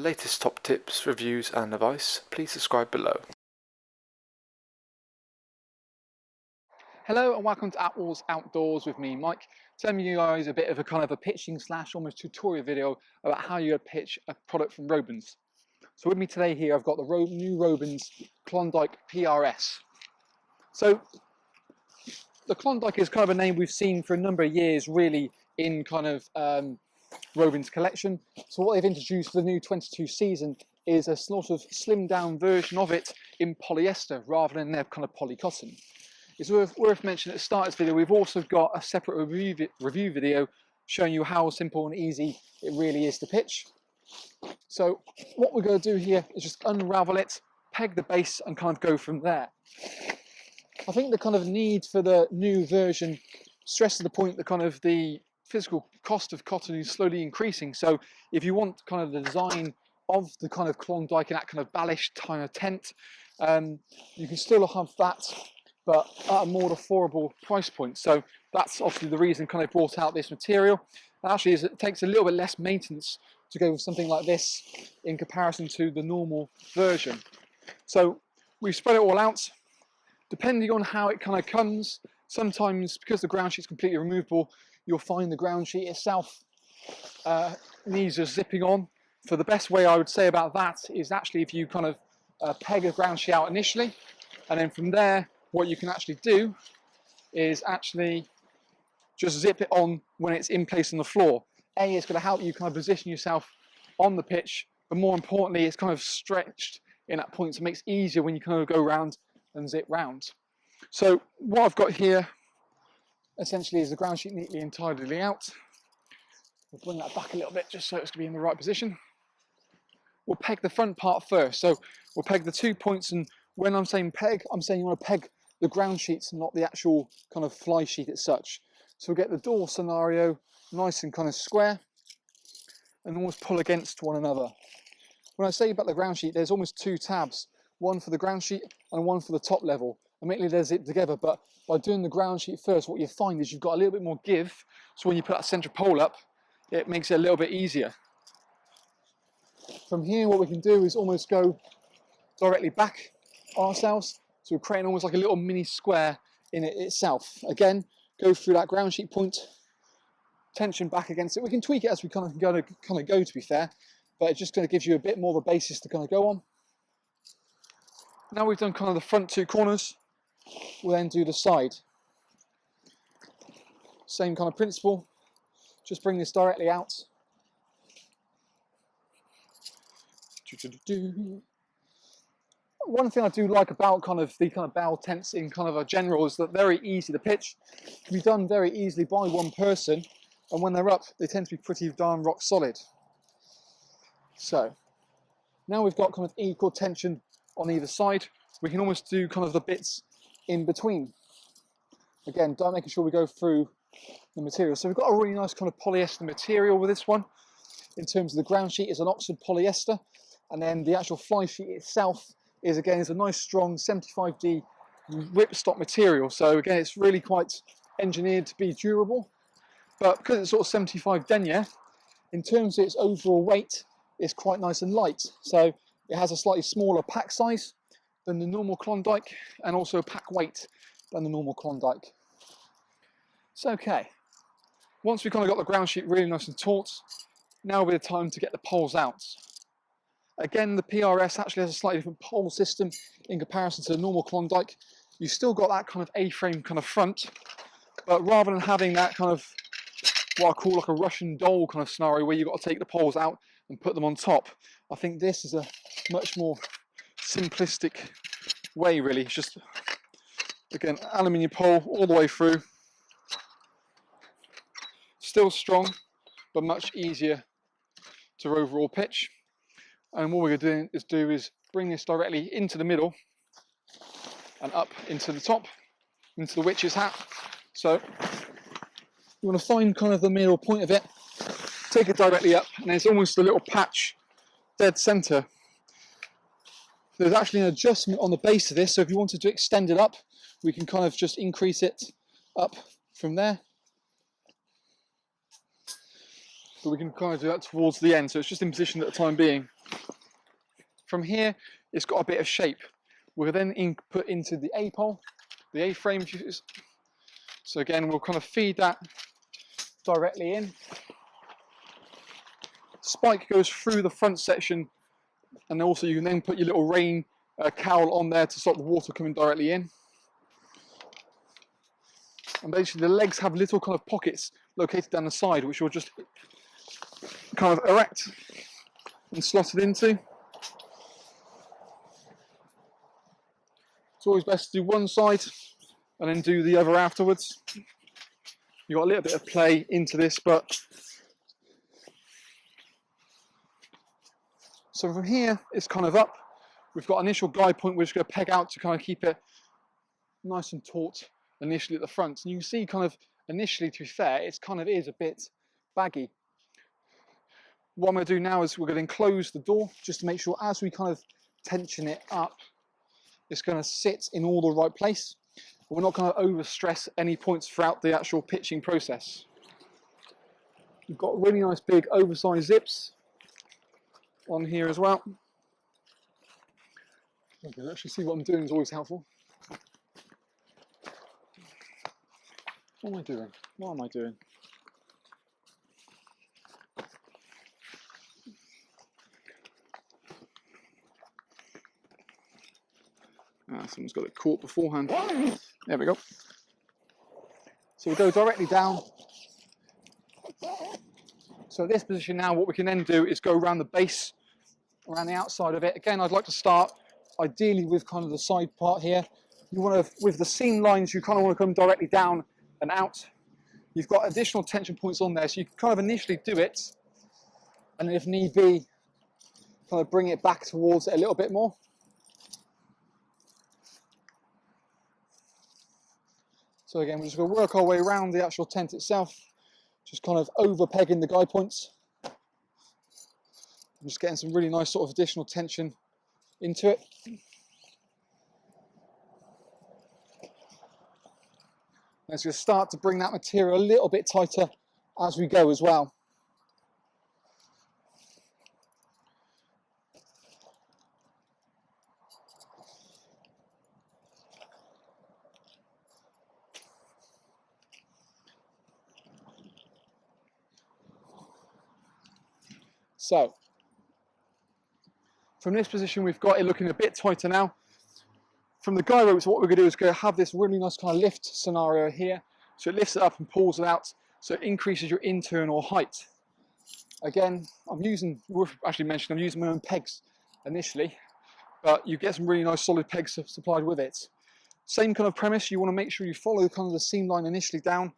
latest top tips, reviews and advice, please subscribe below. Hello and welcome to Attwoolls Outdoors with me, Mike. Telling you guys a bit of a kind of a pitching slash almost tutorial video about how you pitch a product from Robens. So with me today here, I've got the new Robens Klondike PRS. So the Klondike is kind of a name we've seen for a number of years really in kind of Robens collection. So what they've introduced for the new 22 season is a sort of slimmed down version of it in polyester rather than their kind of polycotton. It's worth mentioning at the start of this video, we've also got a separate review video showing you how simple and easy it really is to pitch. So what we're going to do here is just unravel it, peg the base and kind of go from there. I think the kind of need for the new version stresses the point that kind of the physical cost of cotton is slowly increasing. So if you want kind of the design of the kind of Klondike in that kind of ballish kind of tent, you can still have that, but at a more affordable price point. So that's obviously the reason kind of brought out this material. And actually it takes a little bit less maintenance to go with something like this in comparison to the normal version. So we've spread it all out. Depending on how it kind of comes, sometimes because the ground sheet is completely removable, you'll find the ground sheet itself needs just zipping on. For the best way I would say about that is actually if you kind of peg a ground sheet out initially, and then from there, what you can actually do is actually just zip it on when it's in place on the floor. It's going to help you kind of position yourself on the pitch, but more importantly, it's kind of stretched in that point, so it makes it easier when you kind of go around and zip round. So what I've got here essentially is the ground sheet neatly and tidily out. We'll bring that back a little bit just so it's going to be in the right position. We'll peg the front part first. So we'll peg the 2 points, and when I'm saying peg, I'm saying you want to peg the ground sheets, not the actual kind of fly sheet as such. So we'll get the door scenario nice and kind of square and almost pull against one another. When I say about the ground sheet, there's almost two tabs, one for the ground sheet and one for the top level. Immediately they're zipped together, but by doing the ground sheet first, what you find is you've got a little bit more give. So when you put that centre pole up, it makes it a little bit easier. From here, what we can do is almost go directly back ourselves. So we're creating almost like a little mini square in it itself. Again, go through that ground sheet point, tension back against it. We can tweak it as we kind of go, to be fair, but it just kind of gives you a bit more of a basis to kind of go on. Now we've done kind of the front two corners, we'll then do the side. Same kind of principle, just bring this directly out. One thing I do like about kind of the kind of bow tents in kind of a general is that they're very easy to pitch. Can be done very easily by one person, and when they're up, they tend to be pretty darn rock solid. So now we've got kind of equal tension on either side. We can almost do kind of the bits in between. Again, making sure we go through the material. So we've got a really nice kind of polyester material with this one. In terms of the ground sheet, is an Oxford polyester, and then the actual fly sheet itself is a nice strong 75D whipstock material. So again, it's really quite engineered to be durable, but because it's sort of 75 denier, in terms of its overall weight, it's quite nice and light. So it has a slightly smaller pack size than the normal Klondike, and also a pack weight than the normal Klondike. So okay, once we've kind of got the ground sheet really nice and taut, now will be the time to get the poles out. Again, the PRS actually has a slightly different pole system in comparison to the normal Klondike. You've still got that kind of A-frame kind of front, but rather than having that kind of what I call like a Russian doll kind of scenario where you've got to take the poles out and put them on top, I think this is a much more simplistic way really. It's just, again, aluminium pole all the way through. Still strong, but much easier to overall pitch. And what we're going to do is bring this directly into the middle and up into the top, into the witch's hat. So you want to find kind of the middle point of it, take it directly up, and there's almost a little patch dead center. There's actually an adjustment on the base of this, so if you wanted to extend it up, we can kind of just increase it up from there. but we can kind of do that towards the end, so it's just in position at the time being. From here, it's got a bit of shape. We'll then put into the A-pole, the A-frame. So again, we'll kind of feed that directly in. Spike goes through the front section, and also you can then put your little rain cowl on there to stop the water coming directly in. And basically the legs have little kind of pockets located down the side, which you'll just kind of erect and slot it into. It's always best to do one side and then do the other afterwards. You've got a little bit of play into this, but so from here it's kind of up. We've got an initial guide point we're just going to peg out to kind of keep it nice and taut initially at the front. And you can see kind of initially, to be fair, it kind of is a bit baggy. What I'm going to do now is we're going to enclose the door just to make sure as we kind of tension it up, it's going to sit in all the right place. We're not going to overstress any points throughout the actual pitching process. We've got really nice big oversized zips on here as well. Okay, let's actually see what I'm doing is always helpful. What am I doing? What am I doing? Someone's got it caught beforehand. There we go. So we'll go directly down. So at this position now, what we can then do is go around the base, around the outside of it. Again, I'd like to start ideally with kind of the side part here. You want to, with the seam lines, you kind of want to come directly down and out. You've got additional tension points on there, so you can kind of initially do it, and then if need be, kind of bring it back towards it a little bit more. So again, we're just going to work our way around the actual tent itself, just kind of over pegging the guide points. I'm just getting some really nice sort of additional tension into it. Let's just start to bring that material a little bit tighter as we go as well. So, from this position, we've got it looking a bit tighter now. From the guy ropes, what we're going to do is go have this really nice kind of lift scenario here. So it lifts it up and pulls it out, so it increases your internal height. Again, we've actually mentioned I'm using my own pegs initially, but you get some really nice solid pegs supplied with it. Same kind of premise, you want to make sure you follow kind of the seam line initially down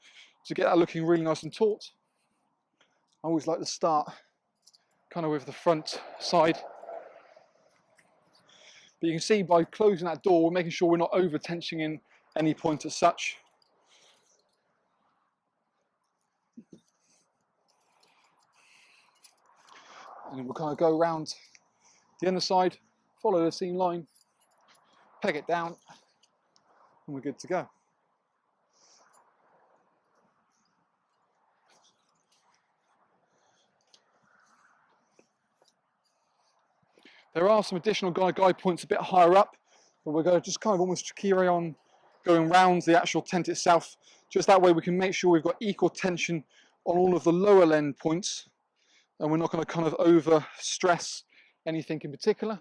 to get that looking really nice and taut. I always like to start kind of with the front side. But you can see by closing that door, we're making sure we're not over tensioning any point as such. And we'll kind of go around the other side, follow the seam line, peg it down, and we're good to go. There are some additional guide points a bit higher up, but we're going to just kind of almost carry on going around the actual tent itself. Just that way we can make sure we've got equal tension on all of the lower end points, and we're not going to kind of over stress anything in particular.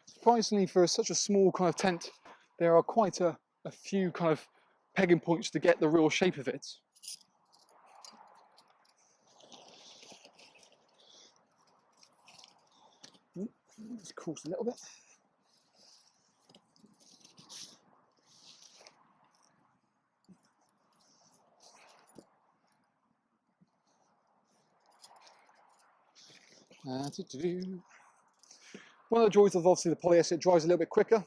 Surprisingly, for such a small kind of tent, there are quite a few kind of pegging points to get the real shape of it. Let's course a little bit. One of the joys of obviously the polyester, it dries a little bit quicker.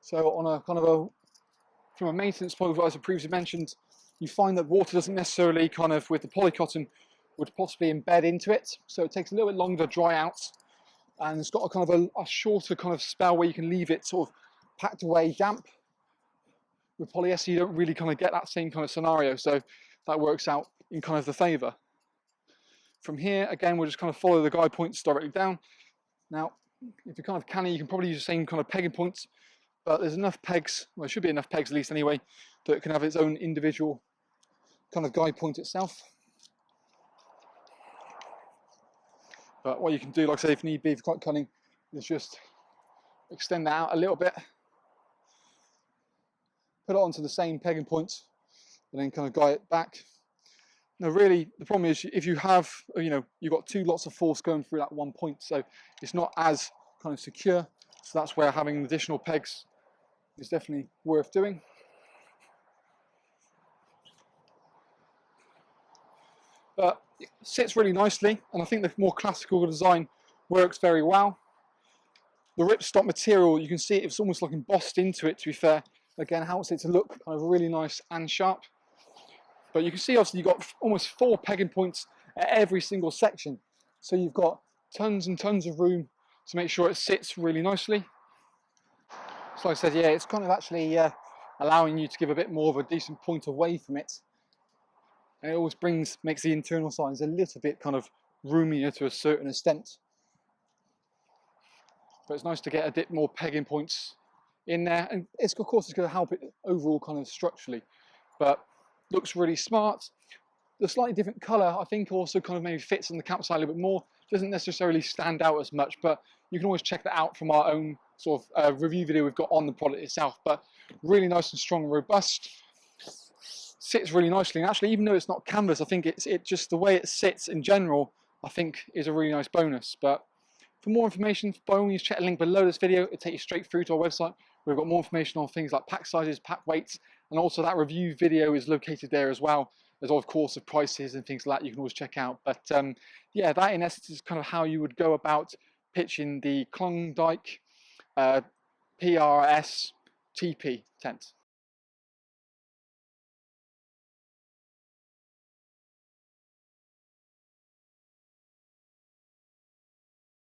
So on a kind of from a maintenance point of view, as I previously mentioned, you find that water doesn't necessarily kind of, with the polycotton, would possibly embed into it. So it takes a little bit longer to dry out. And it's got a kind of a shorter kind of spell where you can leave it sort of packed away damp. With polyester, you don't really kind of get that same kind of scenario, so that works out in kind of the favour. from here, again, we'll just kind of follow the guide points directly down. Now, if you're kind of canny, you can probably use the same kind of pegging points, but there's enough pegs, well, there should be enough pegs at least anyway, that it can have its own individual kind of guide point itself. But what you can do, like I say, if need be, if you're quite cunning, is just extend that out a little bit, put it onto the same pegging points, and then kind of guide it back. Now, really, the problem is if you have, you've got two lots of force going through that one point, so it's not as kind of secure. So that's where having additional pegs is definitely worth doing. But it sits really nicely, and I think the more classical design works very well. The ripstop material, you can see it's almost like embossed into it, to be fair. Again, helps it to look kind of really nice and sharp. But you can see obviously you've got almost 4 pegging points at every single section. So you've got tons and tons of room to make sure it sits really nicely. So like I said, yeah, it's kind of actually allowing you to give a bit more of a decent point away from it. And it always makes the internal sides a little bit kind of roomier to a certain extent. But it's nice to get a bit more pegging points in there. And of course, it's going to help it overall kind of structurally. But looks really smart. The slightly different colour, I think, also kind of maybe fits in the campsite a little bit more. Doesn't necessarily stand out as much, but you can always check that out from our own sort of review video we've got on the product itself. But really nice and strong and robust. Sits really nicely, and actually, even though it's not canvas, I think it just the way it sits in general, I think, is a really nice bonus. But for more information, by all means, check the link below this video. It'll take you straight through to our website. We've got more information on things like pack sizes, pack weights, and also that review video is located there as well. There's of course the prices and things like that you can always check out. But yeah, that in essence is kind of how you would go about pitching the Klondike PRS Tipi tent.